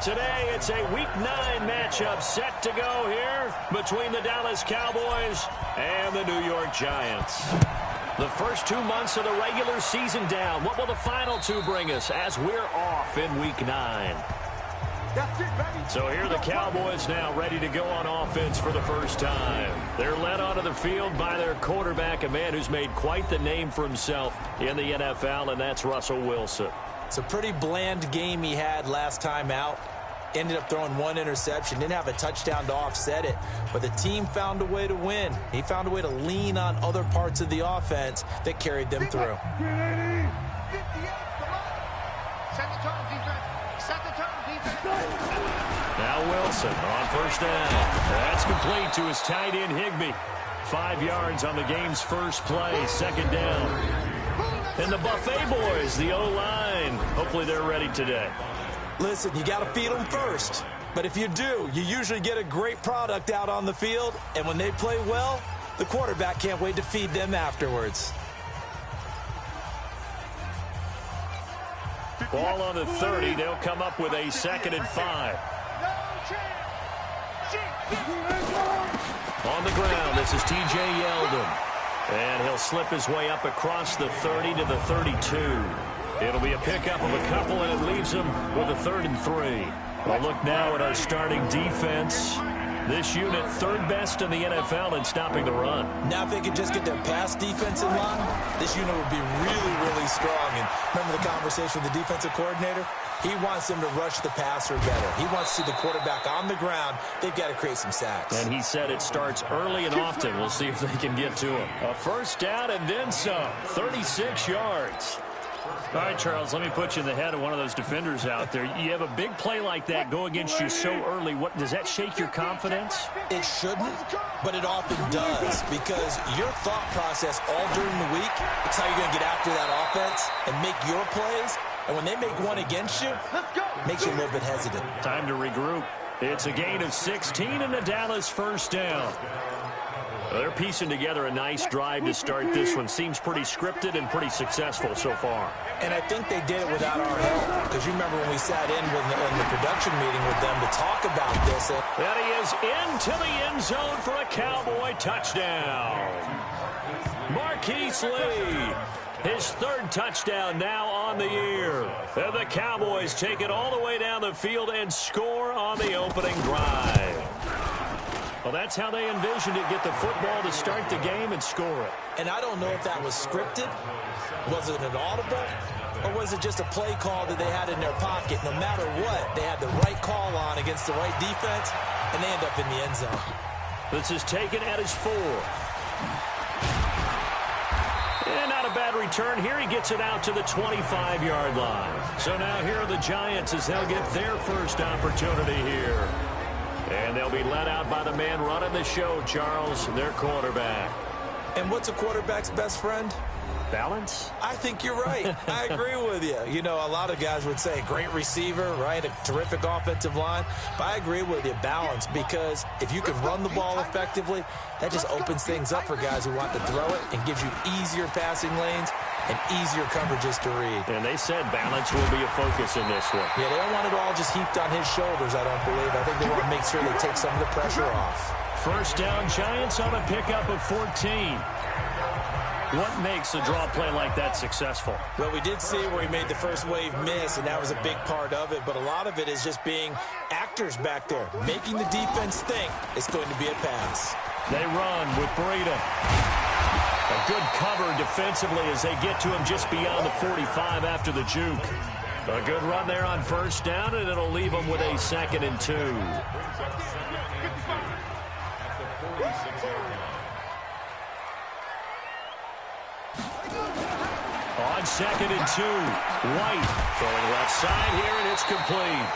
Today, it's a Week 9 matchup set to go here between the Dallas Cowboys and the New York Giants. The first 2 months of the regular season down. What will the final two bring us as we're off in Week 9? So here are the Cowboys now ready to go on offense for the first time. They're led onto the field by their quarterback, a man who's made quite the name for himself in the NFL, and that's Russell Wilson. It's a pretty bland game he had last time out. Ended up throwing one interception. Didn't have a touchdown to offset it. But the team found a way to win. He found a way to lean on other parts of the offense that carried them through. Now Wilson on first down. That's complete to his tight end, Higbee. 5 yards on the game's first play. Second down. And the Buffet boys, the O-line. Hopefully they're ready today. Listen, you got to feed them first. But if you do, you usually get a great product out on the field. And when they play well, the quarterback can't wait to feed them afterwards. Ball on the 30. They'll come up with a 2nd and 5. On the ground, this is T.J. Yeldon. And he'll slip his way up across the 30 to the 32. It'll be a pickup of a couple, and it leaves him with a 3rd and 3. Well, look now at our starting defense. This unit, 3rd best in the NFL in stopping the run. Now if they could just get their pass defense in line, this unit would be really, really strong. And remember the conversation with the defensive coordinator? He wants them to rush the passer better. He wants to see the quarterback on the ground. They've got to create some sacks. And he said it starts early and often. We'll see if they can get to him. A first down and then some. 36 yards. All right, Charles, let me put you in the head of one of those defenders out there. You have a big play like that go against you so early. What does that shake your confidence? It shouldn't, but it often does, because your thought process all during the week is how you're going to get after that offense and make your plays. And when they make one against you, it makes you a little bit hesitant. Time to regroup. It's a gain of 16 and a Dallas first down. They're piecing together a nice drive to start this one. Seems pretty scripted and pretty successful so far. And I think they did it without our help. Because you remember when we sat in the production meeting with them to talk about this. And he is into the end zone for a Cowboy touchdown. Marquise Lee, his 3rd touchdown now on the year. And the Cowboys take it all the way down the field and score on the opening drive. Well, that's how they envisioned it, get the football to start the game and score it. And I don't know if that was scripted. Was it an audible? Or was it just a play call that they had in their pocket? No matter what, they had the right call on against the right defense, and they end up in the end zone. This is taken at his 4th. And not a bad return here. He gets it out to the 25-yard line. So now here are the Giants as they'll get their first opportunity here. And they'll be led out by the man running the show, Charles, their quarterback. And what's a quarterback's best friend? Balance? I think you're right. I agree with you. You know, a lot of guys would say great receiver, right? A terrific offensive line. But I agree with you, balance, because if you can run the ball effectively, that just opens things up for guys who want to throw it and gives you easier passing lanes and easier coverages to read. And they said balance will be a focus in this one. Yeah, they don't want it all just heaped on his shoulders, I don't believe. I think they want to make sure they take some of the pressure off. First down, Giants on a pickup of 14. What makes a draw play like that successful? Well, we did see where he made the first wave miss, and that was a big part of it. But a lot of it is just being actors back there, making the defense think it's going to be a pass. They run with Breida. A good cover defensively as they get to him just beyond the 45 after the juke. A good run there on first down, and it'll leave them with a 2nd and 2. On 2nd and 2, White throwing left side here, and it's complete.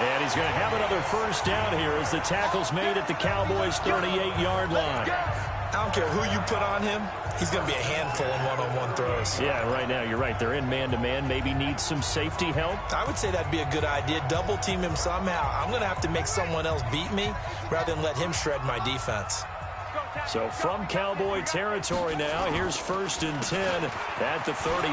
And he's going to have another first down here as the tackle's made at the Cowboys' 38-yard line. I don't care who you put on him, he's going to be a handful in one-on-one throws. Yeah, right now, you're right. They're in man-to-man. Maybe need some safety help. I would say that'd be a good idea. Double-team him somehow. I'm going to have to make someone else beat me rather than let him shred my defense. So from Cowboy territory now, here's 1st and 10 at the 38.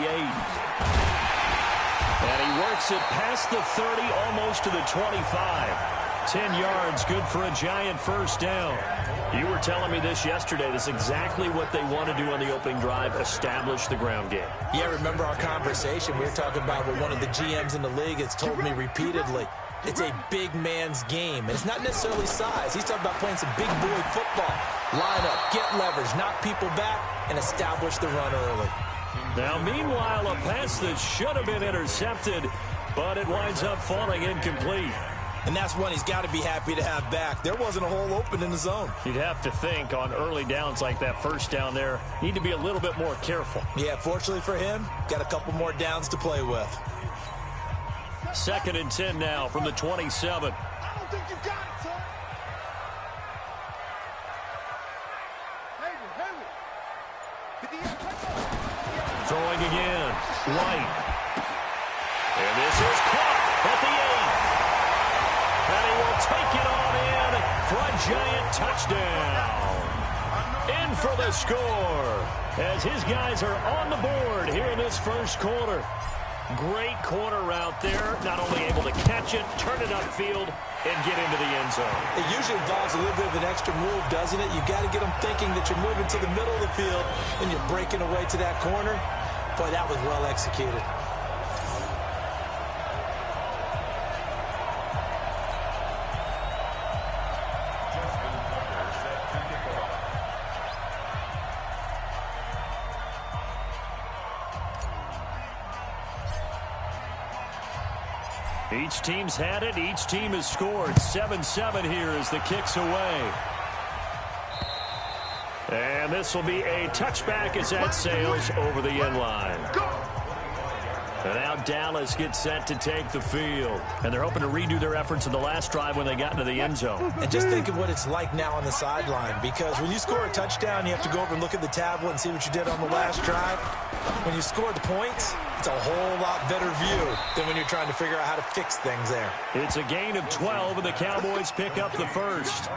And he works it past the 30, almost to the 25. 10 yards, good for a Giant first down. You were telling me this yesterday. This is exactly what they want to do on the opening drive, establish the ground game. Yeah, remember our conversation. We were talking about what one of the GMs in the league has told me repeatedly. It's a big man's game, and it's not necessarily size. He's talking about playing some big boy football. Line up, get leverage, knock people back, and establish the run early. Now, meanwhile, a pass that should have been intercepted, but it winds up falling incomplete. And that's one he's got to be happy to have back. There wasn't a hole open in the zone. You'd have to think on early downs like that first down there, need to be a little bit more careful. Yeah, fortunately for him, got a couple more downs to play with. 2nd and 10 now from the 27. I don't think you got it, son. Throwing again. White. And this is caught at the 8. And he will take it on in for a Giant touchdown. In for the score as his guys are on the board here in this first quarter. Great corner route there. Not only able to catch it, turn it upfield, and get into the end zone. It usually involves a little bit of an extra move, doesn't it? You got to get them thinking that you're moving to the middle of the field and you're breaking away to that corner. Boy, that was well executed. Each team's had it. Each team has scored. 7-7 here as the kick's away. And this will be a touchback as that sails over the end line. And now Dallas gets set to take the field. And they're hoping to redo their efforts in the last drive when they got into the end zone. And just think of what it's like now on the sideline, because when you score a touchdown, you have to go over and look at the tablet and see what you did on the last drive. When you score the points, it's a whole lot better view than when you're trying to figure out how to fix things there. It's a gain of 12, and the Cowboys pick up the first.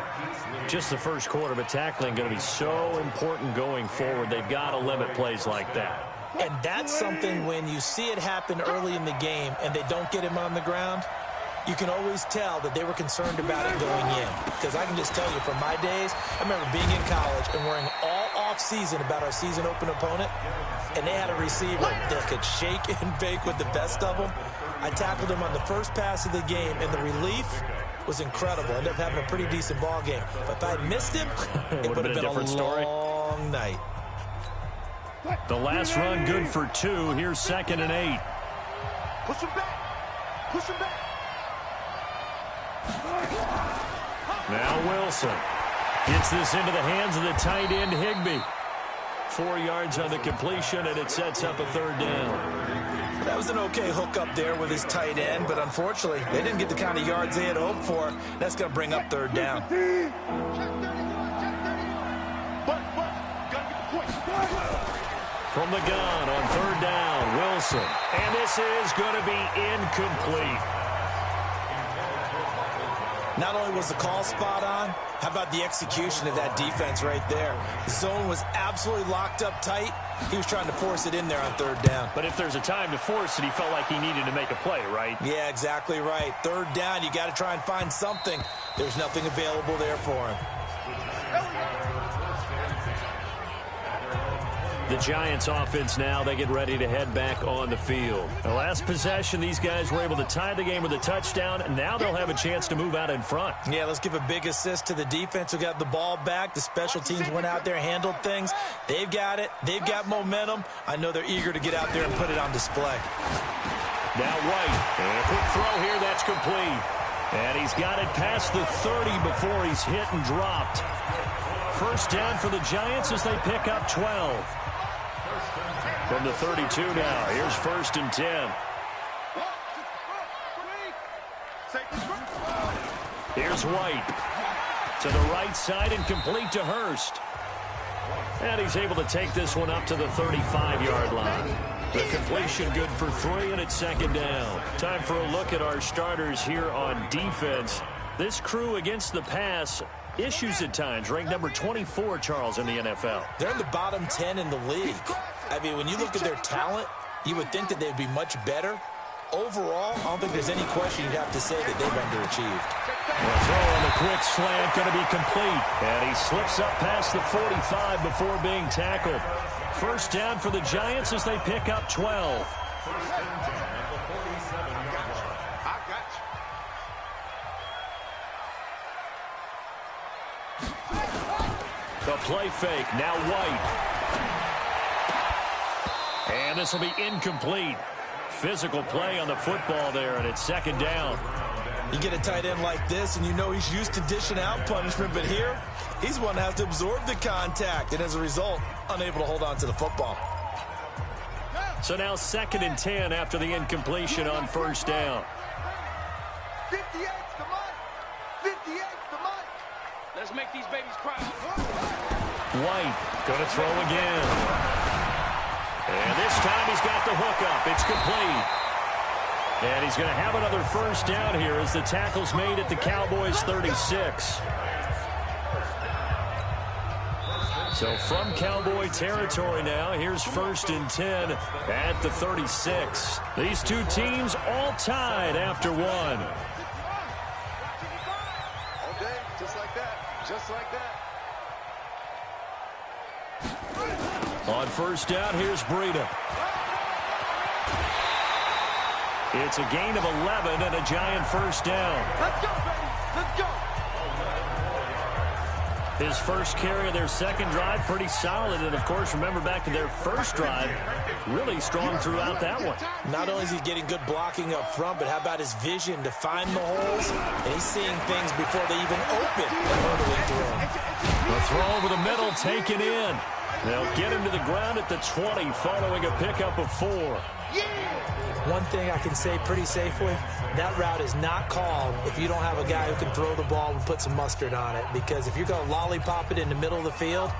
Just the first quarter, but tackling going to be so important going forward. They've got to limit plays like that. And that's something when you see it happen early in the game and they don't get him on the ground, you can always tell that they were concerned about it going in. Because I can just tell you from my days, I remember being in college and worrying all off-season about our season open opponent, and they had a receiver that could shake and bake with the best of them. I tackled him on the first pass of the game, and the relief was incredible. I ended up having a pretty decent ball game. But if I had missed him, it would have been a long night. The last run good for 2. Here's 2nd and 8. Push him back. Push him back. Now Wilson gets this into the hands of the tight end Higbee. 4 yards on the completion, and it sets up a 3rd down. That was an okay hook up there with his tight end, but unfortunately, they didn't get the kind of yards they had hoped for. That's going to bring up 3rd down. From the gun on 3rd down, Wilson. And this is going to be incomplete. Not only was the call spot on, how about the execution of that defense right there? The zone was absolutely locked up tight. He was trying to force it in there on 3rd down. But if there's a time to force it, he felt like he needed to make a play, right? Yeah, exactly right. 3rd down, you got to try and find something. There's nothing available there for him. The Giants offense now, they get ready to head back on the field. The last possession, these guys were able to tie the game with a touchdown, and now they'll have a chance to move out in front. Yeah, let's give a big assist to the defense who got the ball back. The special teams went out there, handled things. They've got it. They've got momentum. I know they're eager to get out there and put it on display. Now White, and a quick throw here, that's complete. And he's got it past the 30 before he's hit and dropped. First down for the Giants as they pick up 12. From the 32 now, here's 1st and 10. Here's White to the right side and complete to Hurst. And he's able to take this one up to the 35-yard line. The completion good for 3, and it's 2nd down. Time for a look at our starters here on defense. This crew against the pass, issues at times, ranked number 24, Charles, in the NFL. They're in the bottom 10 in the league. I mean, when you look at their talent, you would think that they'd be much better. overall, I don't think there's any question you'd have to say that they've underachieved. The throw on the quick slant going to be complete. And he slips up past the 45 before being tackled. First down for the Giants as they pick up 12. The play fake, now White. And this will be incomplete. Physical play on the football there, and it's second down. You get a tight end like this, and you know he's used to dishing out punishment, but here, he's one that has to absorb the contact, and as a result, unable to hold on to the football. So now 2nd and 10 after the incompletion on first down. 58's the money. 58's the money. Let's make these babies cry. White going to throw again. And this time he's got the hook up. It's complete. And he's going to have another first down here as the tackle's made at the Cowboys' 36. So from Cowboy territory now, here's 1st and 10 at the 36. These two teams all tied after one. All day, just like that. Just like that. On first down, here's Breida. It's a gain of 11 and a Giant first down. Let's go, baby. Let's go. His first carry of their second drive, pretty solid. And, of course, remember back to their first drive, really strong throughout that one. Not only is he getting good blocking up front, but how about his vision to find the holes? And he's seeing things before they even open and hurdling through them. The throw over the middle taken in. They'll get him to the ground at the 20 following a pickup of 4. One thing I can say pretty safely, that route is not called if you don't have a guy who can throw the ball and put some mustard on it. Because if you're going to lollipop it in the middle of the field,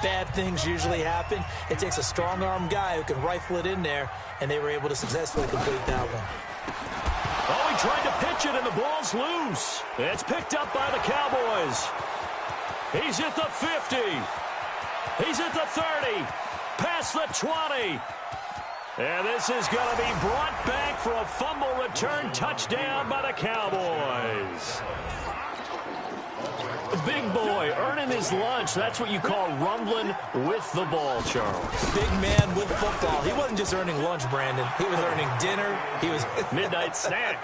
bad things usually happen. It takes a strong-arm guy who can rifle it in there, and they were able to successfully complete that one. Oh, he tried to pitch it, and the ball's loose. It's picked up by the Cowboys. He's at the 50. He's at the 30. Past the 20. And this is going to be brought back for a fumble return touchdown by the Cowboys. Big boy earning his lunch. That's what you call rumbling with the ball, Charles. Big man with football. He wasn't just earning lunch, Brandon. He was earning dinner. He was midnight snack.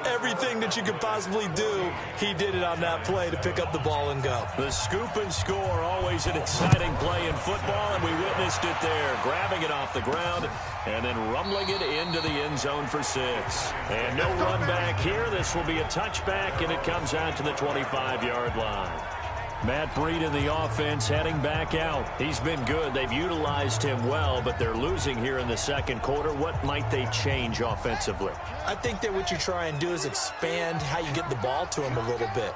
Everything that you could possibly do, he did it on that play to pick up the ball and go. The scoop and score, always an exciting play in football, and we witnessed it there. Grabbing it off the ground and then rumbling it into the end zone for 6. And no run back here. This will be a touchback, and it comes out to the 25-yard line. Matt Breida in the offense heading back out. He's been good. They've utilized him well, but they're losing here in the second quarter. What might they change offensively? I think that what you try and do is expand how you get the ball to him a little bit.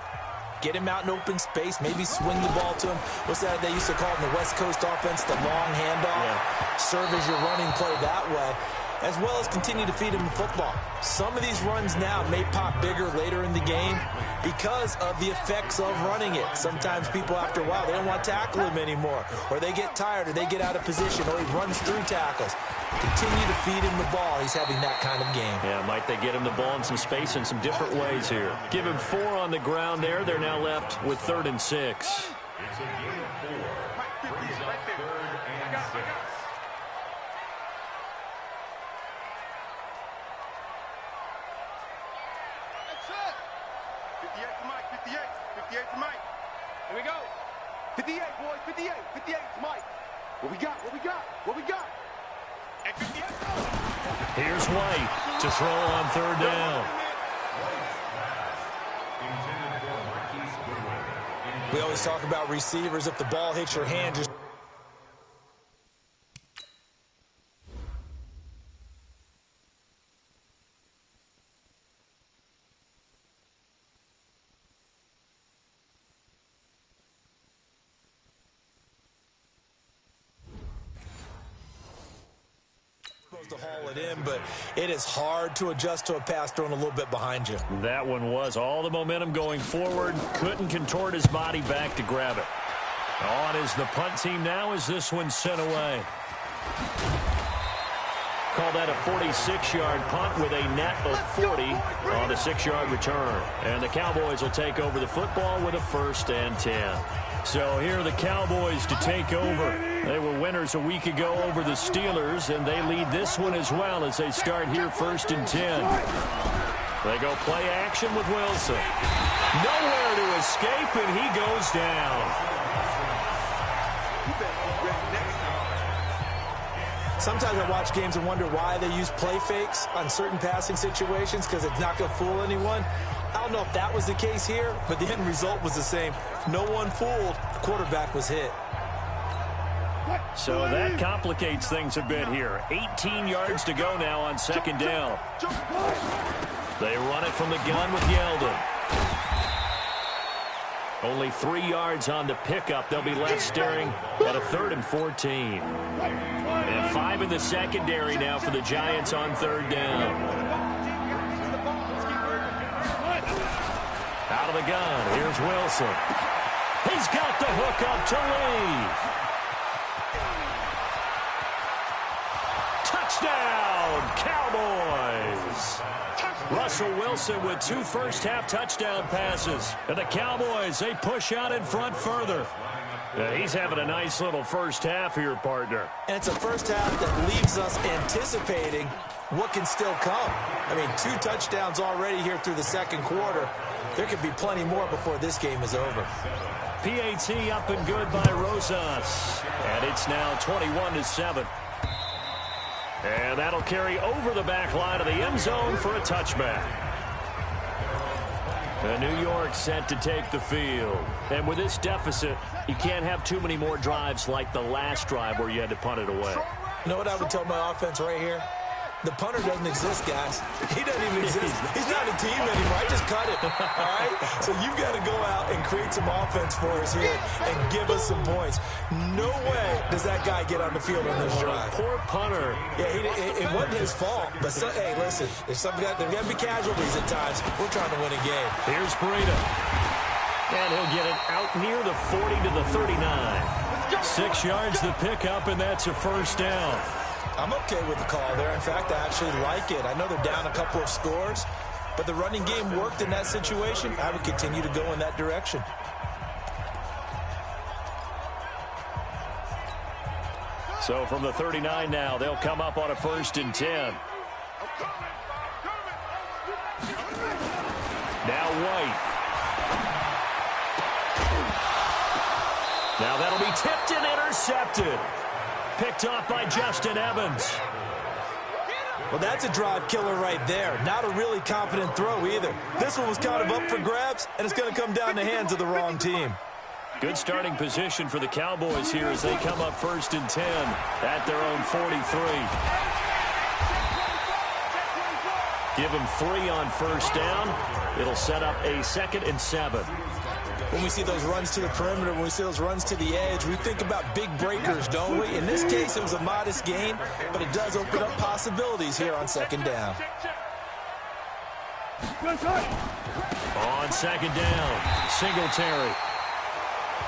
Get him out in open space, maybe swing the ball to him. What's that they used to call in the West Coast offense, the long handoff? Yeah. Serve as your running play that way, as well as continue to feed him the football. Some of these runs now may pop bigger later in the game because of the effects of running it. Sometimes people, after a while, they don't want to tackle him anymore, or they get tired, or they get out of position, or he runs through tackles. Continue to feed him the ball. He's having that kind of game. Yeah, might they get him the ball in some space in some different ways here. Give him 4 on the ground there. They're now left with 3rd and 6. Here we go. 58, boys. 58. 58 to Mike. What we got? What we got? What we got? And 58. Here's White to throw on 3rd down. We always talk about receivers. If the ball hits your hand, just to haul it in, but it is hard to adjust to a pass thrown a little bit behind you. That one was all the momentum going forward. Couldn't contort his body back to grab it. On is the punt team now as this one's sent away. call that a 46-yard punt with a net of 40 on a 6-yard return. And the Cowboys will take over the football with a 1st and 10. So here are the Cowboys to take over. They were winners a week ago over the Steelers, and they lead this one as well as they start here 1st and 10. They go play action with Wilson. Nowhere to escape, and he goes down. Sometimes I watch games and wonder why they use play fakes on certain passing situations because it's not going to fool anyone. I don't know if that was the case here, but the end result was the same. No one fooled. The quarterback was hit. So that complicates things a bit here. 18 yards to go now on 2nd down. They run it from the gun with Yeldon. Only 3 yards on the pickup. They'll be left staring at a 3rd and 14. And 5 in the secondary now for the Giants on 3rd down. Out of the gun, here's Wilson. He's got the hook up to Lee. Touchdown, Cowboys. Russell Wilson with 2 first-half touchdown passes. And the Cowboys, they push out in front further. He's having a nice little first half here, partner. And it's a first half that leaves us anticipating what can still come. I mean, 2 touchdowns already here through the 2nd quarter. There could be plenty more before this game is over. PAT up and good by Rosas. And it's now 21-7. And that'll carry over the back line of the end zone for a touchback. And New York set to take the field. And with this deficit, you can't have too many more drives like the last drive where you had to punt it away. You know what I would tell my offense right here? The punter doesn't exist, guys. He doesn't even exist. He's not a team anymore. I just cut it. All right? So you've got to go out and create some offense for us here and give us some points. No way does that guy get on the field on this drive. Poor punter. Yeah, it wasn't his fault. But, hey, listen, there's got to be casualties at times. We're trying to win a game. Here's Breida. And he'll get it out near the 40 to the 39. 6 yards the pickup, and that's a 1st down. I'm okay with the call there. In fact, I actually like it. I know they're down a couple of scores, but the running game worked in that situation. I would continue to go in that direction. So from the 39 now, they'll come up on a 1st and 10. Now White. Now that'll be tipped and intercepted. Picked off by Justin Evans. Well, that's a drive killer right there. Not a really confident throw either. This one was kind of up for grabs, and it's going to come down the hands of the wrong team. Good starting position for the Cowboys here as they come up 1st and 10 at their own 43. Give them 3 on 1st down. It'll set up a 2nd and 7. When we see those runs to the perimeter, when we see those runs to the edge, we think about big breakers, don't we? In this case, it was a modest gain, but it does open up possibilities here on 2nd down. On 2nd down, Singletary.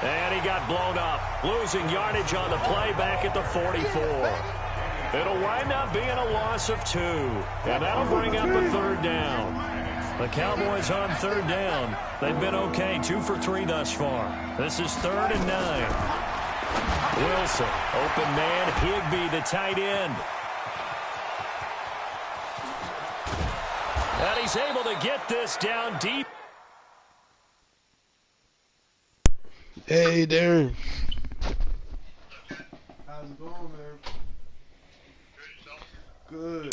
And he got blown up, losing yardage on the play back at the 44. It'll wind up being a loss of 2, and that'll bring up a 3rd down. The Cowboys on 3rd down. They've been okay, 2 for 3 thus far. This is 3rd and 9. Wilson, open man, Higbee, the tight end. And he's able to get this down deep. Hey, Darren. How's it going, man? Good.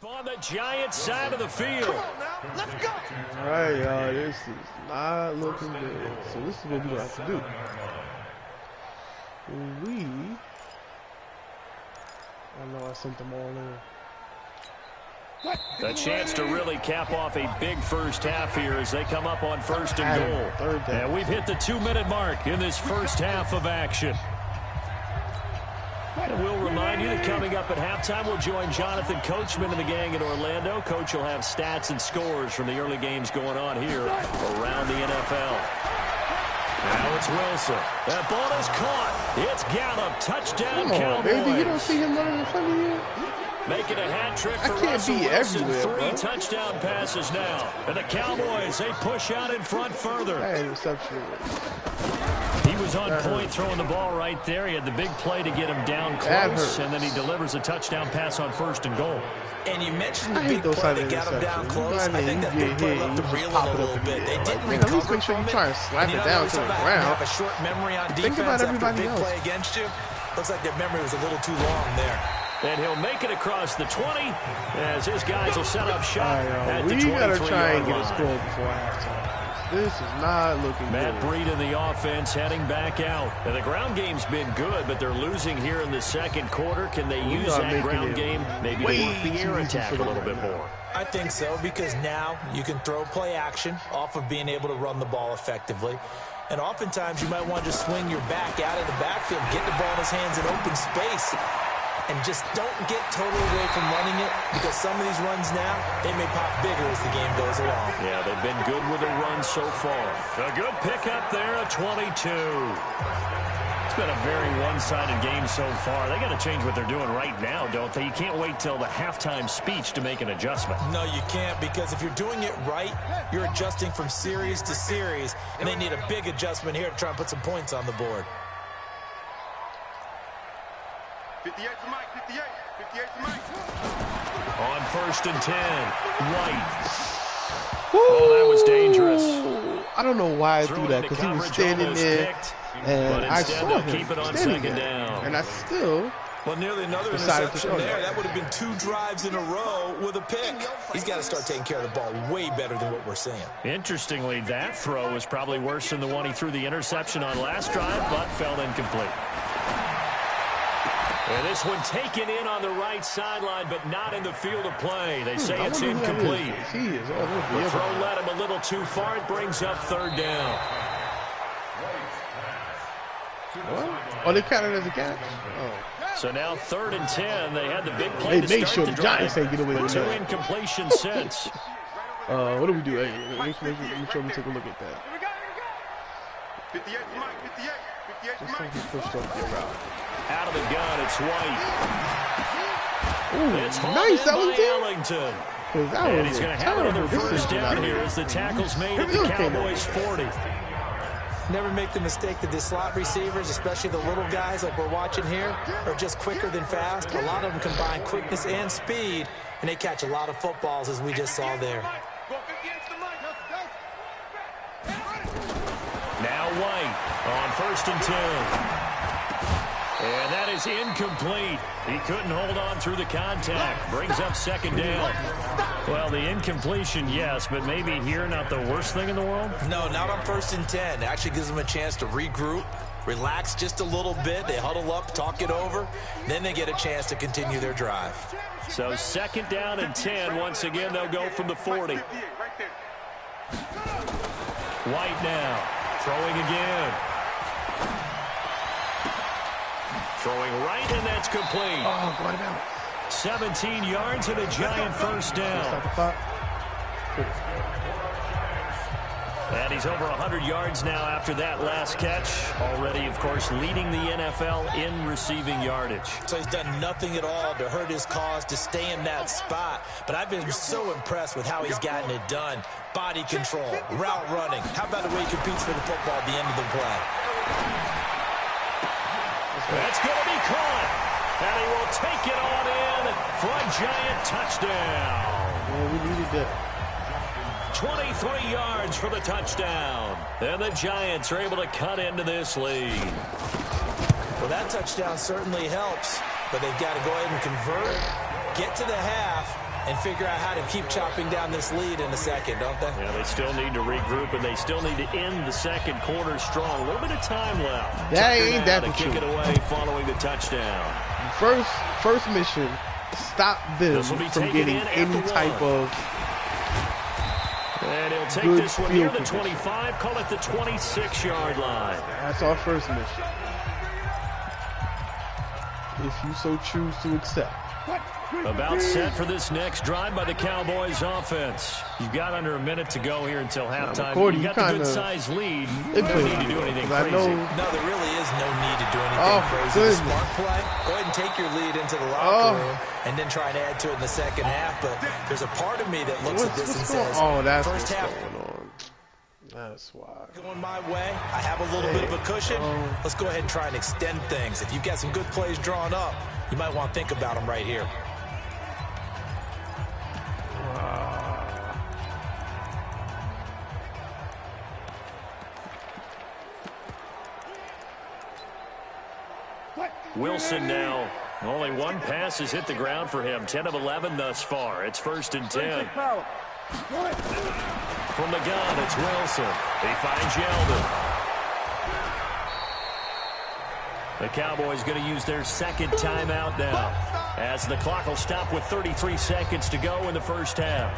On the Giants side of the field. Come on now, let's go. All right, y'all. This is not looking good. So this is what we're gonna have to do. I know I sent them all in. A chance to really cap off a big first half here as they come up on 1st and goal. And we've hit the 2-minute mark in this first half of action. And we'll remind you that coming up at halftime, we'll join Jonathan Coachman and the gang in Orlando. Coach will have stats and scores from the early games going on here around the NFL. Now it's Wilson. That ball is caught. It's Gallup. Touchdown, Cowboys. Baby, you don't see him running in front of you? Making a hat trick for I can't Russell be Wilson. everywhere, 3 touchdown passes now. And the Cowboys, they push out in front further. That interception. He was on point throwing the ball right there. He had the big play to get him down close, and then he delivers a touchdown pass on 1st and goal. And you mentioned the big play that got him down close. I think that big play left him reeling a little bit. They didn't recover at least make sure you try and slap it down to the ground. Have a short memory on defense after a big play against you. Looks like their memory was a little too long there. And he'll make it across the 20 as his guys will set up shop at the 23-yard line. We got to try and get a score before halftime. This is not looking good. Matt Breed in the offense heading back out. And the ground game's been good, but they're losing here in the second quarter. Can they use that ground game maybe to work the air attack a little bit more? I think so, because now you can throw play action off of being able to run the ball effectively. And oftentimes you might want to just swing your back out of the backfield, get the ball in his hands in open space. And just don't get totally away from running it, because some of these runs now, they may pop bigger as the game goes along. Yeah, they've been good with the run so far. A good pickup there, a 22. It's been a very one-sided game so far. They got to change what they're doing right now, don't they? You can't wait till the halftime speech to make an adjustment. No, you can't, because if you're doing it right, you're adjusting from series to series, and they need a big adjustment here to try and put some points on the board. 58 to Mike, 58 to Mike. On 1st and 10, White. Oh, that was dangerous. I don't know why I threw that, because he was standing there, and I saw him keep it on standing second there, down. and I still nearly another interception there. That would have been 2 drives in a row with a pick. He's got to start taking care of the ball way better than what we're seeing. Interestingly, that throw was probably worse than the one he threw the interception on last drive, but fell incomplete. And this one taken in on the right sideline, but not in the field of play. They say it's incomplete. The throw led him a little too far. It brings up 3rd down. What? Oh, they counted as a catch? Oh. So now 3rd and 10. They had the big play to start the drive. Giants ain't get away with 2 that. incompletions since. What do we do? Hey, make sure we take a look at that. 58 to Mike, 58 to Let's Mike. take this push up your route. Out of the gun, it's White. Ooh, It's nice, Ellington. And he's going to have another first down here as the tackle's made at the Cowboys' 40. Never make the mistake that the slot receivers, especially the little guys like we're watching here, are just quicker than fast. A lot of them combine quickness and speed, and they catch a lot of footballs, as we just saw there. Now White on 1st and 10. And that is incomplete. He couldn't hold on through the contact. Brings up 2nd down. Well, the incompletion, yes, but maybe here not the worst thing in the world? No, not on 1st and 10. It actually gives them a chance to regroup, relax just a little bit. They huddle up, talk it over. Then they get a chance to continue their drive. So 2nd down and 10. Once again, they'll go from the 40. White now. Throwing again. Throwing right, and that's complete. Oh, go down. 17 yards and a giant first down. And he's over 100 yards now after that last catch. Already, of course, leading the NFL in receiving yardage. So he's done nothing at all to hurt his cause, to stay in that spot. But I've been so impressed with how he's gotten it done. Body control, route running. How about the way he competes for the football at the end of the play? That's going to be caught. And he will take it on in for a giant touchdown. Well, we needed that. 23 yards for the touchdown. And the Giants are able to cut into this lead. Well, that touchdown certainly helps, but they've got to go ahead and convert, get to the half, and figure out how to keep chopping down this lead in a second, don't they? Yeah, they still need to regroup, and they still need to end the second quarter strong. A little bit of time left. That ain't that to kick it away following the touchdown. First mission, stop them from getting any type of and he'll take this one near the 25, call it the 26-yard line. That's our first mission. If you so choose to accept. About set for this next drive by the Cowboys offense. You've got under a minute to go here until halftime. You've got the good-sized lead. You don't need to do anything crazy. No, there really is no need to do anything crazy. The smart play, go ahead and take your lead into the locker room and then try and add to it in the second half. But there's a part of me that looks at this and says, that's first half going on. That's why. Going my way, I have a little bit of a cushion. Let's go ahead and try and extend things. If you've got some good plays drawn up, you might want to think about them right here. Wilson now. Only one pass has hit the ground for him. 10 of 11 thus far. It's 1st and 10. From the gun, it's Wilson. He finds Yeldon. The Cowboys going to use their second timeout now, as the clock will stop with 33 seconds to go in the first half.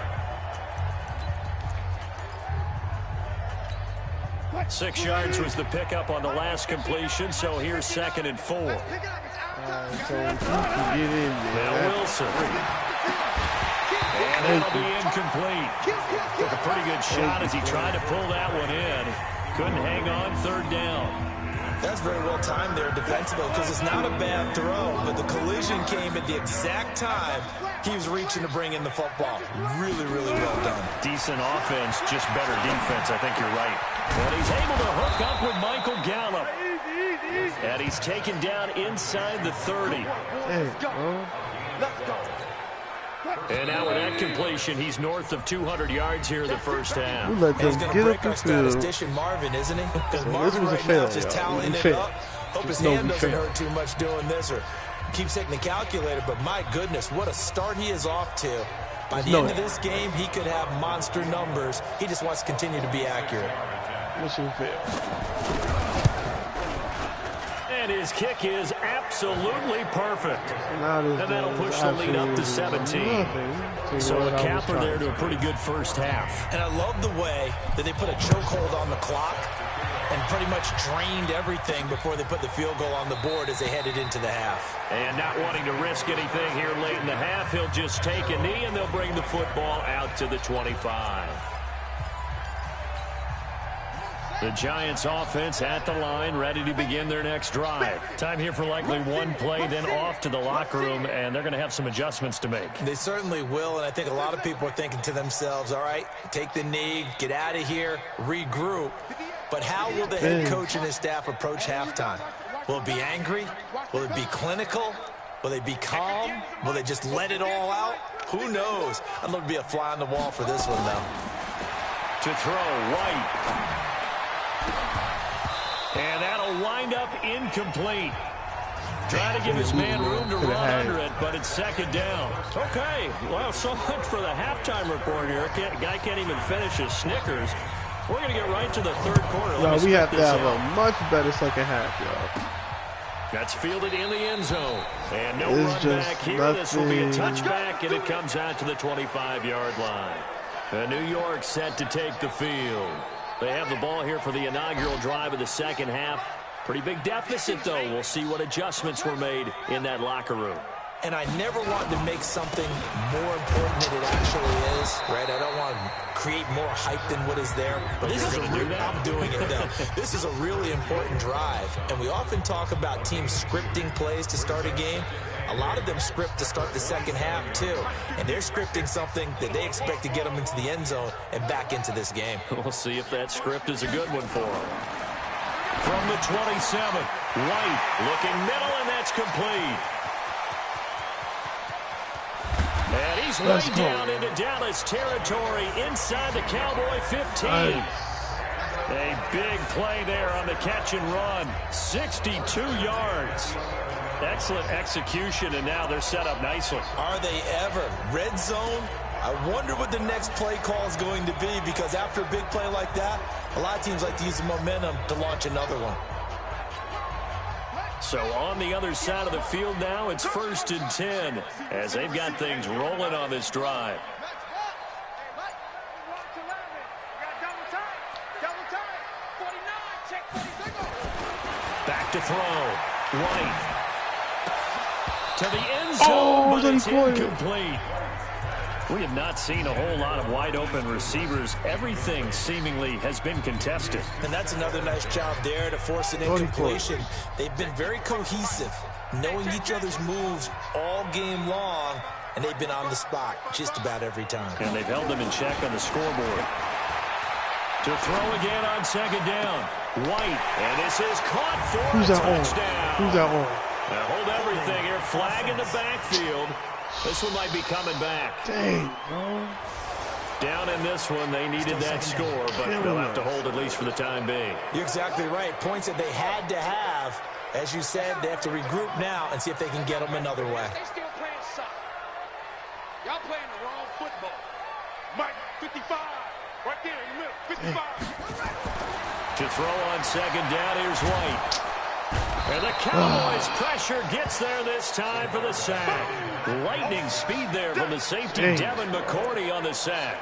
6 yards was the pickup on the last completion, so here's 2nd and 4. So if you can get in there. Now Wilson. And that'll be incomplete. Took a pretty good shot as he tried to pull that one in. Couldn't hang on 3rd down. That's very well timed there defensively, because it's not a bad throw, but the collision came at the exact time he was reaching to bring in the football. Really, really well done. Decent offense, just better defense. I think you're right. But he's able to hook up with Michael Gallup. And he's taken down inside the 30. And now with that completion, he's north of 200 yards here in the first half. He's going to break our statistician Marvin, isn't he? Because Marvin right now is just tallying it up. Hope his hand doesn't hurt too much doing this or keeps hitting the calculator. But my goodness, what a start he is off to. By the end of this game, he could have monster numbers. He just wants to continue to be accurate. Mission failed. And his kick is absolutely perfect. And that'll push the lead up to 17. So a capper there to a pretty good first half. And I love the way that they put a chokehold on the clock and pretty much drained everything before they put the field goal on the board as they headed into the half. And not wanting to risk anything here late in the half, he'll just take a knee and they'll bring the football out to the 25. The Giants offense at the line, ready to begin their next drive. Time here for likely one play, then off to the locker room, and they're going to have some adjustments to make. They certainly will, and I think a lot of people are thinking to themselves, all right, take the knee, get out of here, regroup. But how will the head coach and his staff approach halftime? Will it be angry? Will it be clinical? Will they be calm? Will they just let it all out? Who knows? I'd love to be a fly on the wall for this one, though. To throw, White. And that'll wind up incomplete. Trying to give his man room to run under it, but it's 2nd down. Okay, well, so much for the halftime report here. Guy can't even finish his Snickers. We're going to get right to the 3rd quarter. No, we have to have a much better second half, y'all. That's fielded in the end zone. And no run back here. This will be a touchback, and it comes out to the 25-yard line. New York set to take the field. They have the ball here for the inaugural drive of the second half. Pretty big deficit, though. We'll see what adjustments were made in that locker room. And I never want to make something more important than it actually is, right? I don't want to create more hype than what is there. But this is I'm doing it, though. This is a really important drive. And we often talk about teams scripting plays to start a game. A lot of them script to start the second half, too. And they're scripting something that they expect to get them into the end zone and back into this game. We'll see if that script is a good one for them. From the 27, White looking middle, and that's complete. And he's laid down into Dallas territory inside the Cowboy 15. A big play there on the catch and run. 62 yards. Excellent execution, and now they're set up nicely. Are they ever? Red zone? I wonder what the next play call is going to be, because after a big play like that, a lot of teams like to use the momentum to launch another one. So on the other side of the field now, it's 1st and 10 as they've got things rolling on this drive. Back to throw. White. To the end zone, but it's incomplete. We have not seen a whole lot of wide-open receivers. Everything seemingly has been contested. And that's another nice job there to force an incompletion. They've been very cohesive, knowing each other's moves all game long, and they've been on the spot just about every time. And they've held them in check on the scoreboard. To throw again on 2nd down. White, and this is caught for a touchdown. Who's that on? Now hold everything here. Flag in the backfield. This one might be coming back. Dang, bro. Down in this one, they needed that score, but they'll have to hold at least for the time being. You're exactly right. Points that they had to have. As you said, they have to regroup now and see if they can get them another way. They still playing soccer. Y'all playing the wrong football. Mike, 55. Right there in the middle, 55. To throw on 2nd down, here's White. And the Cowboys pressure gets there this time for the sack. Lightning speed there from the safety, Devin McCourty on the sack.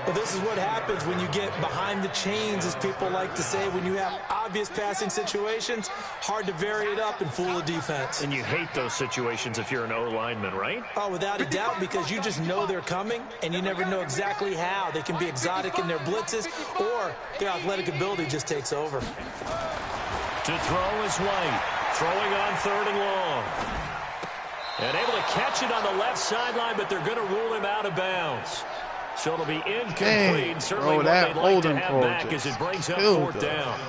Well, this is what happens when you get behind the chains, as people like to say. When you have obvious passing situations, hard to vary it up and fool a defense. And you hate those situations if you're an O-lineman, right? Oh, without a doubt, because you just know they're coming, and you never know exactly how. They can be exotic in their blitzes, or their athletic ability just takes over. To throw is White. Throwing on 3rd and long. And able to catch it on the left sideline, but they're going to rule him out of bounds. So it'll be incomplete. Certainly what they'd like to have back as it brings up 4th down.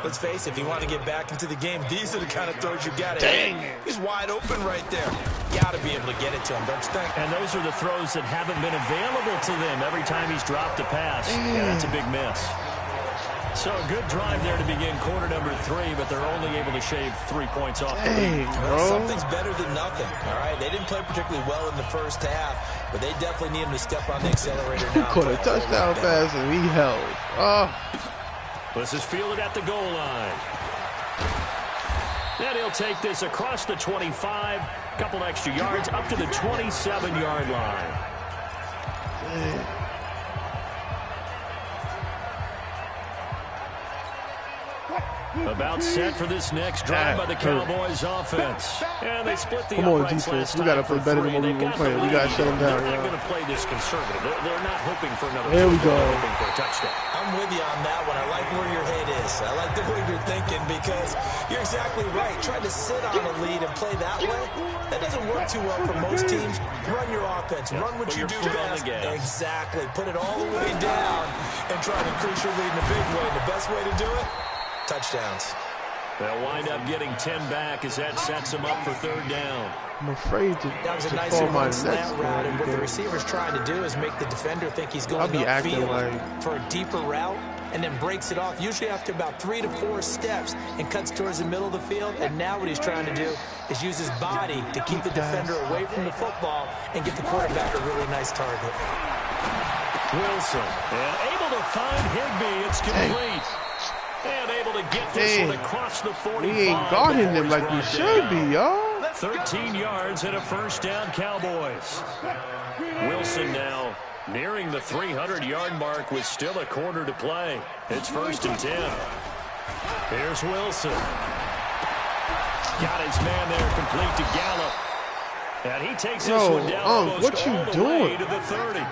Let's face it, if you want to get back into the game, these are the kind of throws you got to hit. He's wide open right there. Got to be able to get it to him, don't you think? And those are the throws that haven't been available to them every time he's dropped a pass. Yeah, that's a big miss. So a good drive there to begin quarter number 3, but they're only able to shave 3 points off the lead. Well, something's better than nothing, all right? They didn't play particularly well in the first half, but they definitely need him to step on the accelerator now. He caught a touchdown pass and we held. Oh. This is fielded at the goal line. And he'll take this across the 25, couple extra yards, up to the 27-yard line. Dang. About set for this next drive by the Cowboys offense. And they split the Come on, uprights defense. last We got to night play for better 3. than what we've been playing. We got to shut them down. They're not going to play this conservative. They're not hoping for another. There we go. They're hoping for a touchdown. I'm with you on that one. I like where your head is. I like the way you're thinking, because you're exactly right. Trying to sit on a lead and play that way, that doesn't work too well for most teams. Run your offense. Run what you do best. Exactly. Put it all the way down and try to increase your lead in a big way. And the best way to do it, touchdowns. They'll wind up getting 10 back as that sets them up for 3rd down. I'm afraid to That was a nice call my slant route, and what the receiver's trying to do is make the defender think he's going upfield for a deeper route, and then breaks it off, usually after about 3 to 4 steps, and cuts towards the middle of the field. And now what he's trying to do is use his body to keep the defender away from the football and get the quarterback a really nice target. Wilson, and able to find Higbee. It's complete. And able to get this one across the 45. We ain't guarding them like we should be, y'all. 13 yards and a 1st down, Cowboys. Wilson now nearing the 300-yard mark with still a quarter to play. It's 1st and 10. Here's Wilson. Got his man there complete to Gallup. And he takes this one down almost all the way to the 30.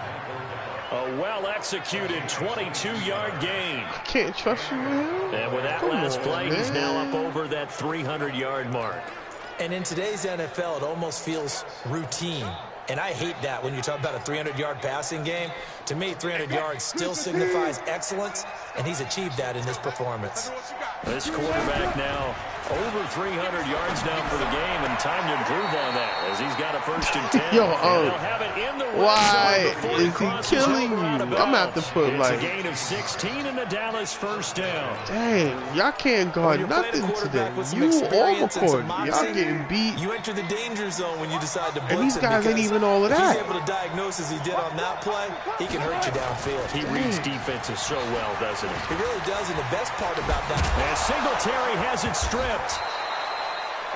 A well-executed 22-yard gain. I can't trust you, man. And with that last play, he's now up over that 300-yard mark. And in today's NFL, it almost feels routine. And I hate that when you talk about a 300-yard passing game. To me, 300 yards still signifies excellence, and he's achieved that in this performance. This quarterback now Over 300 yards now for the game, and time to improve on that as he's got a 1st and 10. Yo, They'll have it in the why is he killing you? I'm gonna have to put it's like a gain of 16 and the Dallas 1st down. Dang, y'all can't guard nothing today. You all court. Y'all getting beat. You enter the danger zone when you decide to blitz. And these guys ain't even all of if that. he's able to diagnose as he did on that play, he can hurt you downfield. He reads defenses so well, doesn't he? He really does, and the best part about that. And Singletary has it stripped.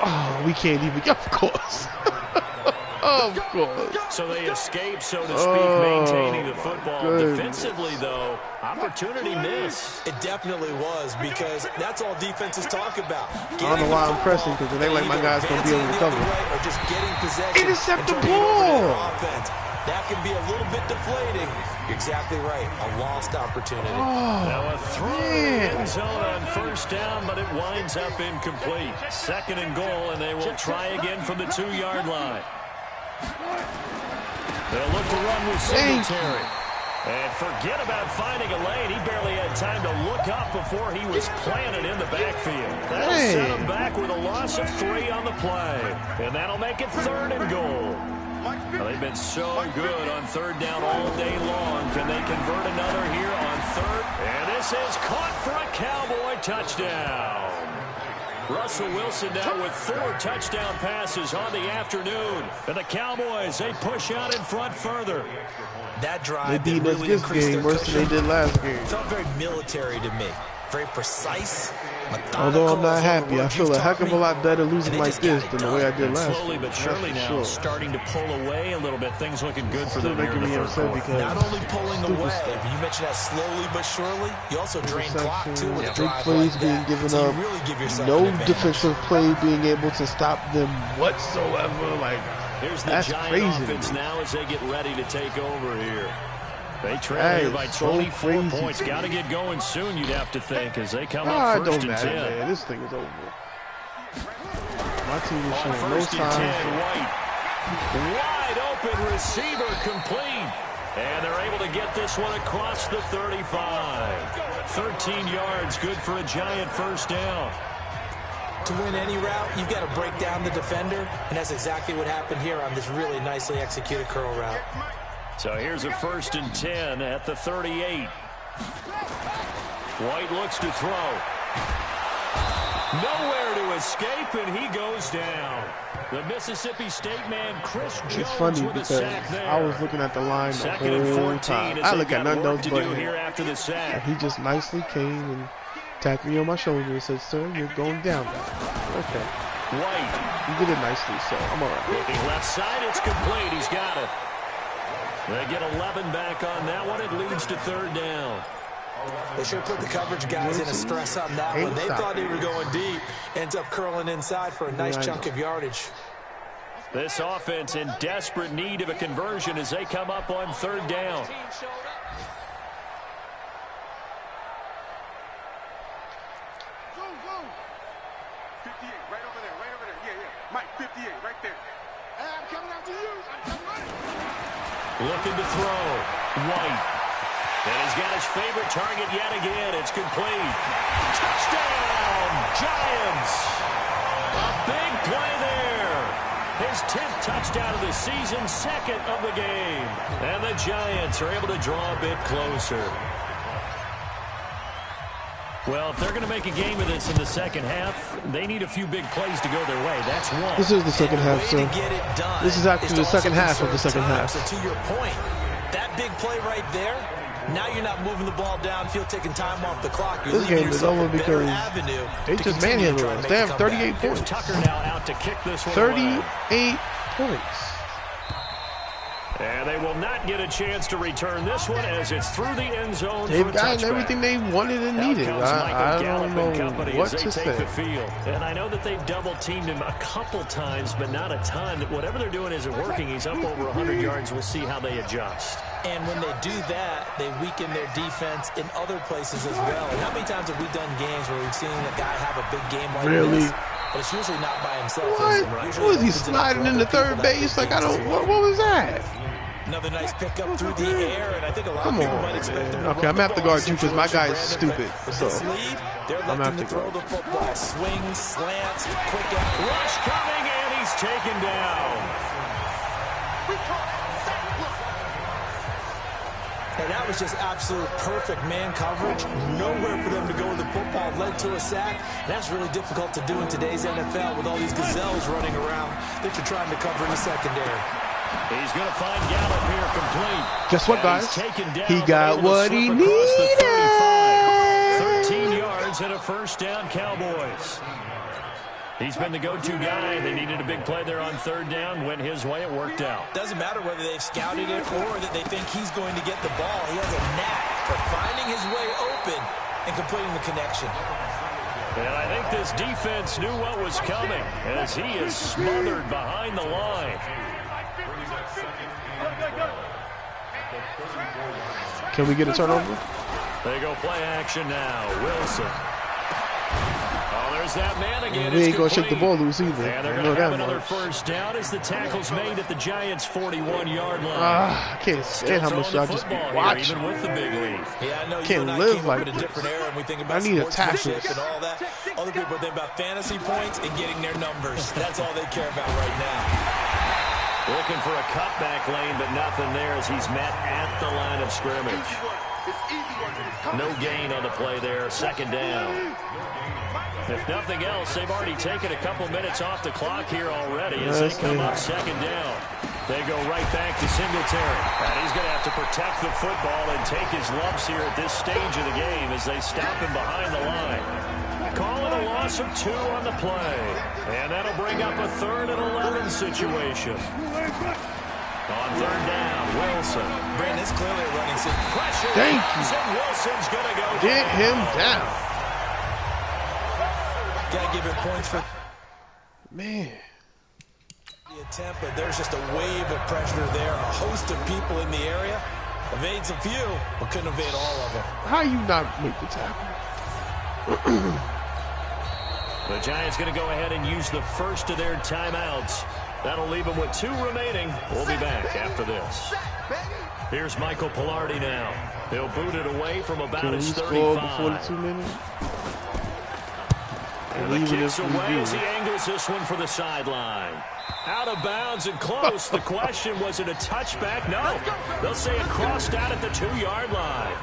Oh, we can't even. Of course. Of course. So they escape, so to speak, maintaining the football. Goodness. Defensively, though, opportunity miss. It definitely was, because that's all defenses talk about. I don't know why I'm pressing, because it ain't like my guys gonna be able to cover. Or just getting possession. Intercept the and turning it over to their ball. offense. That can be a little bit deflating. You're exactly right. A lost opportunity. Now a throw in the end zone on 1st down, but it winds up incomplete. 2nd and goal, and they will try again from the 2-yard line. They'll look to run with Singletary. And forget about finding a lane. He barely had time to look up before he was planted in the backfield. That'll set him back with a loss of 3 on the play. And that'll make it 3rd and goal. Well, they've been so good on 3rd down all day long. Can they convert another here on 3rd? And this is caught for a Cowboy touchdown. Russell Wilson now with 4 touchdown passes on the afternoon. And the Cowboys, they push out in front further. That drive They beat us really this increased game their worse than they did last game. felt very military to me. Very precise. Although I'm not happy, I feel a heck of a lot better losing like this than the way I did And last slowly year. but surely now Sure. starting to pull away a little bit. Things looking good for Still them here in making the me 3rd upset quarter. because Not only pulling stupid away, stuff. but you mentioned that slowly but surely, you also drain clock too with a Big drive plays like being that. given So up. you really give yourself No an advantage. defensive play being able to stop them whatsoever. Like, Here's the that's Giant crazy. offense now as they get ready to take over here. They trail That here is by so 24 crazy. points. Got to get going soon, you'd have to think, as they come Ah, up it 1st don't and matter, 10. man. This thing is over. My team is On showing no 1st and 10, signs. White. Wide open receiver complete. And they're able to get this one across the 35. 13 yards, good for a Giant 1st down. To win any route, you've got to break down the defender, and that's exactly what happened here on this really nicely executed curl route. So here's a 1st and 10 at the 38. White looks to throw. Nowhere to escape, and he goes down. The Mississippi State man, Chris Jones, It's funny with a because sack there. I was looking at the line the 2nd and whole 14 time. as I they look at got none work of to those do but here him. after the And sack. he just nicely came and tapped me on my shoulder and said, "Sir, you're going down now." Okay. White You did it nicely, so I'm all right. looking left side. It's complete. He's got it. They get 11 back on that one. It leads to 3rd down. They should have put the coverage guys in a stress on that one. They thought they were going deep. Ends up curling inside for a nice chunk of yardage. This offense in desperate need of a conversion as they come up on 3rd down. Right over there, right over there. Yeah, yeah. Mike, 58, right there. Hey, I'm coming after you. I'm running. Looking to throw. White. And he's got his favorite target yet again. It's complete. Touchdown, Giants. A big play there. His 10th touchdown of the season, 2nd of the game. And the Giants are able to draw a bit closer. Well, if they're going to make a game of this in the 2nd half, they need a few big plays to go their way. That's one. This is the 2nd half, sir. This is actually the 2nd half of the 2nd half. So to your point, that big play right there, now you're not moving the ball downfield, taking time off the clock. You're This game is over because they just manhandled us. They have 38 Here's points. Tucker now out to kick this one away. 38 points. And they will not get a chance to return this one as it's through the end zone. They've for a gotten touchback. everything they wanted and needed. I don't know what to say. The field. And I know that they've double-teamed him a couple times, but not a ton. Whatever they're doing isn't working. He's up over 100 yards. We'll see how they adjust. And when they do that, they weaken their defense in other places as well. And how many times have we done games where we've seen a guy have a big game like this? But it's usually not by himself. What? Was he sliding into third base? Like, I don't. What was that? Another nice pickup through the air, and I think a lot of people might expect him to Okay, I'm gonna have to guard you because my guy is stupid. So this lead, they're looking to throw the football. Swings, slants, quick out. Rush coming, and he's taken down. And that was just absolute perfect man coverage. Nowhere for them to go with the football. Led to a sack. That's really difficult to do in today's NFL with all these gazelles running around that you're trying to cover in the secondary. He's going to find Gallup here complete. Guess what, guys? He got what he needed. 13 yards and a first down, Cowboys. He's been the go-to guy. They needed a big play there on third down. Went his way. It worked out. Doesn't matter whether they've scouted it or that they think he's going to get the ball. He has a knack for finding his way open and completing the connection. And I think this defense knew what was coming as he is smothered behind the line. Can we get a turnover? They go play action now. Wilson. Oh, there's that man again. We ain't going to shake the ball loose either. And they're going to have another first down as the tackle's made at the Giants' 41-yard line. I can't stand how much y'all just be watching. Even with the big lead. Yeah, I know Can't you and live I came like up in a different era and we think about I need a sportsmanship tackle. and all that. Other people think about fantasy points and getting their numbers. That's all they care about right now. Looking for a cutback lane, but nothing there as he's met at the line of scrimmage. No gain on the play there. Second down. If nothing else, they've already taken a couple minutes off the clock here already as they come up second down. They go right back to Singletary. And he's going to have to protect the football and take his lumps here at this stage of the game as they stop him behind the line. Call it a loss of 2 on the play. And that'll bring up a 3rd and 11 situation. On third down, Wilson. Brandon, it's clearly a running scene. Pressure. Thank you. And Wilson's going to go Get him down. Gotta give him points for Man. the attempt, but there's just a wave of pressure there. A host of people in the area. Evades a few, but couldn't evade all of them. How you not make the tackle? The Giants going to go ahead and use the first of their timeouts. That'll leave them with 2 remaining. We'll be back after this. Here's Michael Pilardi now. He'll boot it away from about his 35. Before the 2 minutes? And the kick's away as he angles this one for the sideline. Out of bounds and close. The question, was it a touchback? No. They'll say it crossed out at the 2-yard line.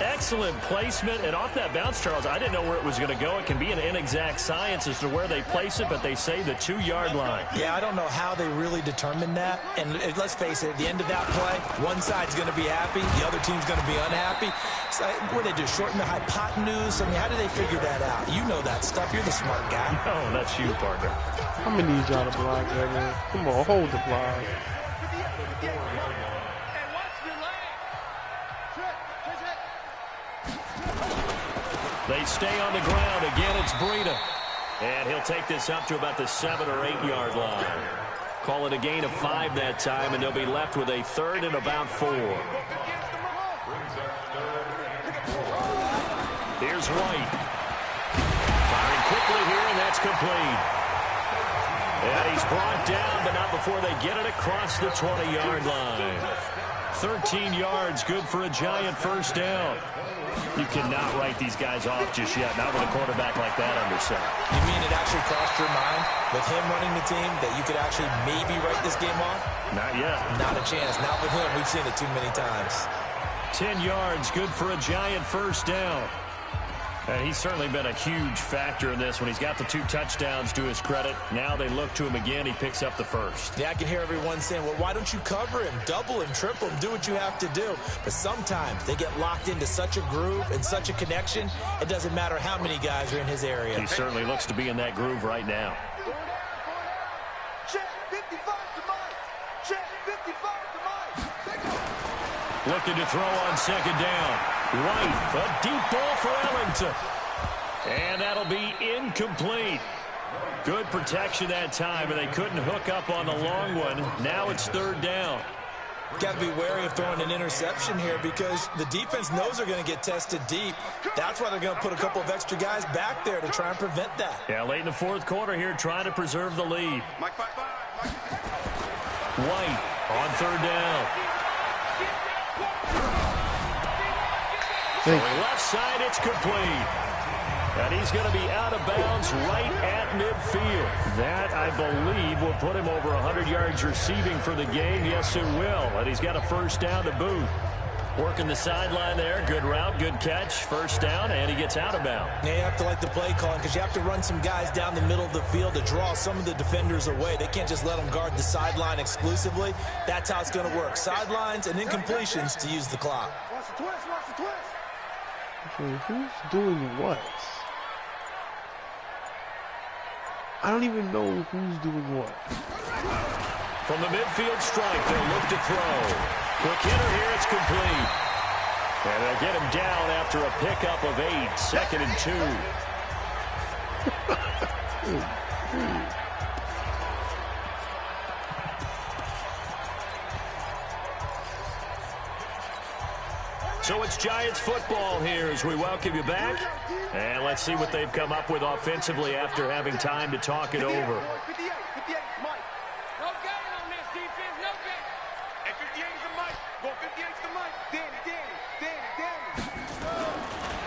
Excellent placement, and off that bounce, Charles, I didn't know where it was going to go. It can be an inexact science as to where they place it, but they say the 2-yard line. Yeah, I don't know how they really determined that. And let's face it, at the end of that play, one side's going to be happy, the other team's going to be unhappy. So, what do they do, shorten the hypotenuse? I mean, how do they figure that out? You know that stuff. You're the smart guy. No, that's you, partner. I'm going to need y'all to block that, man. Come on, hold the block. They stay on the ground. Again, it's Breida. And he'll take this up to about the 7 or 8 yard line. Call it a gain of 5 that time, and they'll be left with a 3rd and about 4. Here's White. Firing quickly here, and that's complete. And he's brought down, but not before they get it across the 20-yard line. 13 yards, good for a Giant first down. You cannot write these guys off just yet, not with a quarterback like that under center. You mean it actually crossed your mind with him running the team that you could actually maybe write this game off? Not yet. Not a chance. Not with him. We've seen it too many times. 10 yards, good for a Giant first down. And he's certainly been a huge factor in this when he's got the 2 touchdowns to his credit. Now they look to him again. He picks up the first. Yeah, I can hear everyone saying, well, why don't you cover him, double him, triple him, do what you have to do. But sometimes they get locked into such a groove and such a connection, it doesn't matter how many guys are in his area. He certainly looks to be in that groove right now. Check 55 to Mike. Check 55 to Mike. Looking to throw on second down. White, a deep ball for Ellington. And that'll be incomplete. Good protection that time, and they couldn't hook up on the long one. Now it's 3rd down. Got to be wary of throwing an interception here because the defense knows they're going to get tested deep. That's why they're going to put a couple of extra guys back there to try and prevent that. Yeah, late in the 4th quarter here, trying to preserve the lead. Mike 5-5. White On third down. So left side, it's complete. And he's going to be out of bounds right at midfield. That, I believe, will put him over 100 yards receiving for the game. Yes, it will. And he's got a first down to boot. Working the sideline there. Good route, good catch. First down, and he gets out of bounds. Yeah, you have to like the play calling because you have to run some guys down the middle of the field to draw some of the defenders away. They can't just let them guard the sideline exclusively. That's how it's going to work. Sidelines and incompletions to use the clock. Watch the twist, watch the twist. Okay, who's doing what? I don't even know who's doing what. From the midfield strike, they'll look to throw. Quick hitter here, it's complete. And they'll get him down after a pickup of 8. 2nd and 2. So it's Giants football here as we welcome you back. And let's see what they've come up with offensively after having time to talk it over. 58, 58, Mike. No game on this defense, no game. And 58's the Mike. Go 58's the Mike. Danny.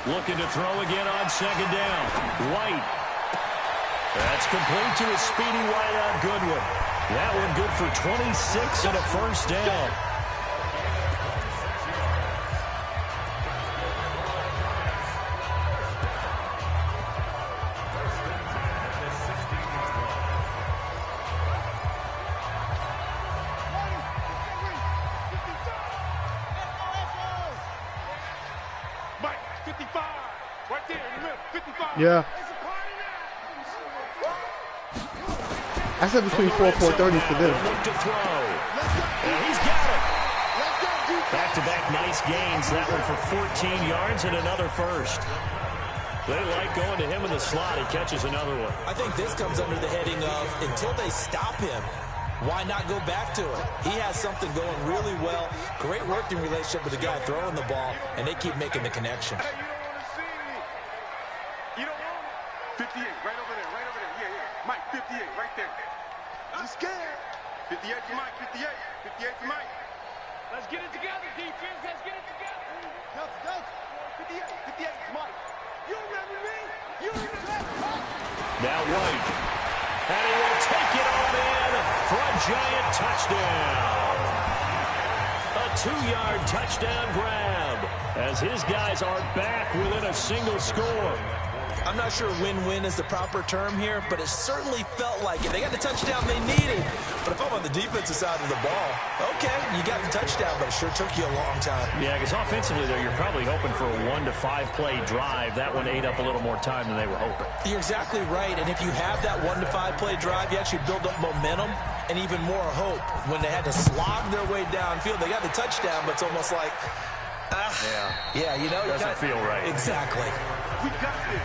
Looking to throw again on second down. White. That's complete to a speedy wideout Goodwin. That one good for 26 and a first down. Mike, 55. Right there in the middle. 55. Yeah. I said between 4 and 4:30 for them. Look to throw. And he's got it. Back-to-back nice gains. That one for 14 yards and another first. They like going to him in the slot. He catches another one. I think this comes under the heading of until they stop him, why not go back to it? He has something going really well. Great working relationship with the guy throwing the ball, and they keep making the connection. Hey, you don't want to see. You don't want it. 58, right over there, right over there. Yeah. Mike, 58, right there. I'm scared. 58 to Mike, 58. 58 to Mike. Let's get it together, defense. Let's get it together. Go. 58 to Mike. You remember me? You remember me? Now White. And he will take it on in for a Giant touchdown. A 2-yard touchdown grab as his guys are back within a single score. I'm not sure win-win is the proper term here, but it certainly felt like it. They got the touchdown they needed. But if I'm on the defensive side of the ball, okay, you got the touchdown, but it sure took you a long time. Yeah, because offensively, though, you're probably hoping for a 1 to 5 play drive. That one ate up a little more time than they were hoping. You're exactly right, and if you have that 1 to 5 play drive, you actually build up momentum and even more hope. When they had to slog their way downfield, they got the touchdown, but it's almost like, yeah, you know, doesn't feel right. Exactly. We got this.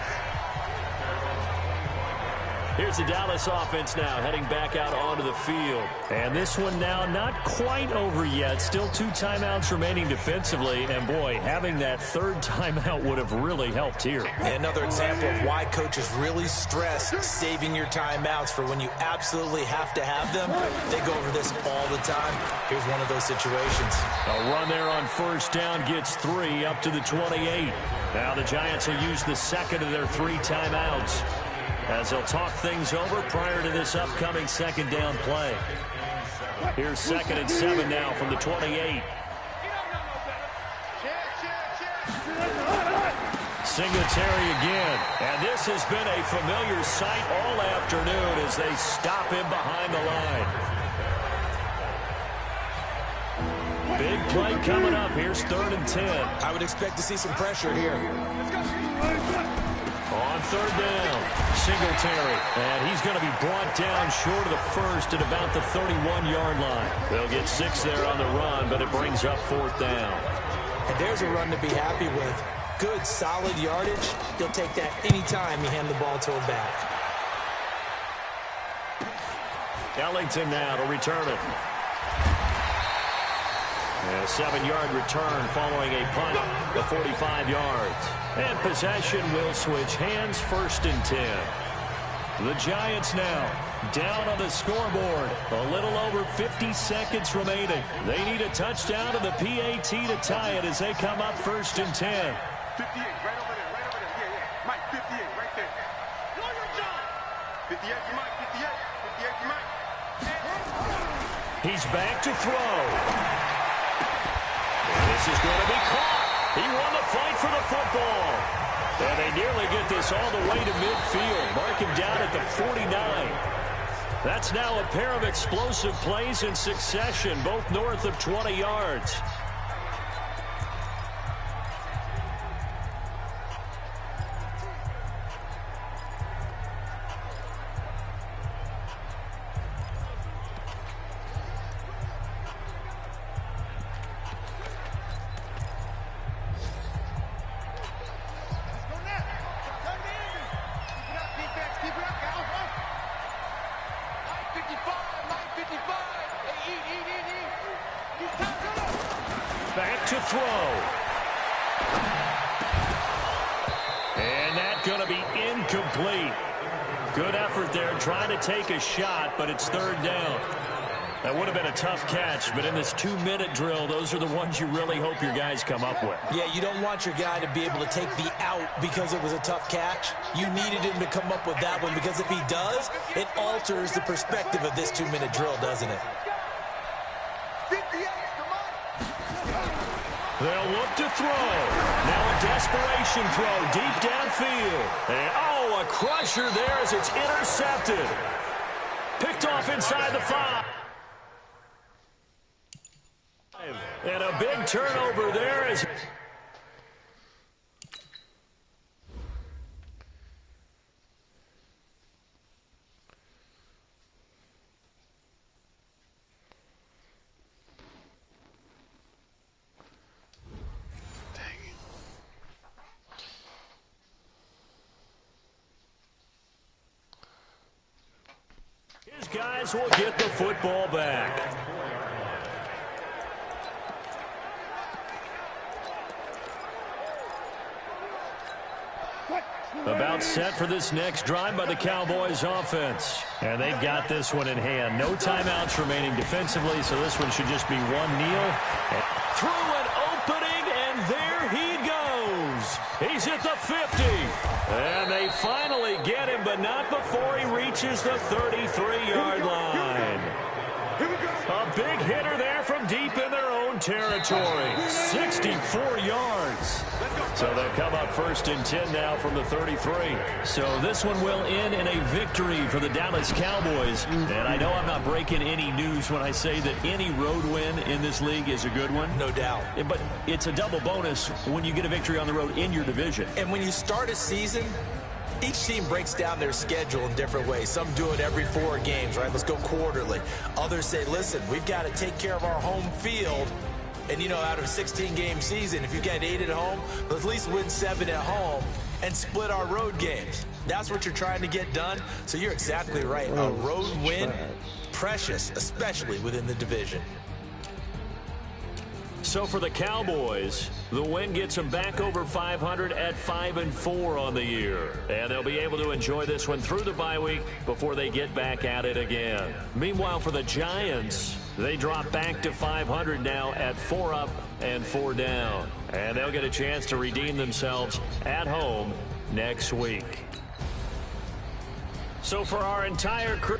Here's the Dallas offense now heading back out onto the field. And this one now not quite over yet. Still 2 timeouts remaining defensively. And, boy, having that third timeout would have really helped here. And another example of why coaches really stress saving your timeouts for when you absolutely have to have them. They go over this all the time. Here's one of those situations. A run there on first down gets 3 up to the 28. Now the Giants will use the second of their 3 timeouts as they'll talk things over prior to this upcoming second down play. Here's 2nd and 7 now from the 28. Singletary again. And this has been a familiar sight all afternoon as they stop him behind the line. Big play coming up. Here's 3rd and 10. I would expect to see some pressure here. On 3rd down, Singletary, and he's going to be brought down short of the first at about the 31-yard line. They'll get 6 there on the run, but it brings up 4th down. And there's a run to be happy with. Good, solid yardage. He'll take that anytime you hand the ball to him back. Ellington now to return it. And a 7-yard return following a punt of 45 yards. And possession will switch hands, 1st and 10. The Giants now Down on the scoreboard. A little over 50 seconds remaining. They need a touchdown and the PAT to tie it as they come up 1st and 10. 58, right over there, right over there. Yeah, yeah. Mike, 58, right there. Know your job. 58 to Mike, 58. 58 to Mike. He's back to throw. This is going to be caught. He won the fight for the football. And they nearly get this all the way to midfield. Mark him down at the 49. That's now a pair of explosive plays in succession, both north of 20 yards. Back to throw. And that's going to be incomplete. Good effort there trying to take a shot, but it's 3rd down. That would have been a tough catch, but in this 2-minute drill, those are the ones you really hope your guys come up with. Yeah, you don't want your guy to be able to take the out because it was a tough catch. You needed him to come up with that one because if he does, it alters the perspective of this 2-minute drill, doesn't it? They'll look to throw. Now a desperation throw deep downfield. And, oh, a crusher there as it's intercepted. Picked off inside the 5. And a big turnover there as... His guys will get the football back. About set for this next drive by the Cowboys offense. And they've got this one in hand. No timeouts remaining defensively, so this one should just be one kneel. Through an opening, and there he goes. He's at the 50. And they finally get him, but not before he reaches the 33-yard line. A big hitter there from deep in their own territory. 64 yards. So they'll come up 1st and 10 now from the 33. So this one will end in a victory for the Dallas Cowboys. And I know I'm not breaking any news when I say that any road win in this league is a good one. No doubt. But it's a double bonus when you get a victory on the road in your division. And when you start a season, each team breaks down their schedule in different ways. Some do it every 4 games, right? Let's go quarterly. Others say, listen, we've got to take care of our home field. And, you know, out of a 16-game season, if you get 8 at home, let's at least win 7 at home and split our road games. That's what you're trying to get done. So you're exactly right. A road win, precious, especially within the division. So for the Cowboys, the win gets them back over 500 at 5-4 on the year. And they'll be able to enjoy this one through the bye week before they get back at it again. Meanwhile, for the Giants, they drop back to 500 now at 4 up and 4 down. And they'll get a chance to redeem themselves at home next week. So for our entire crew...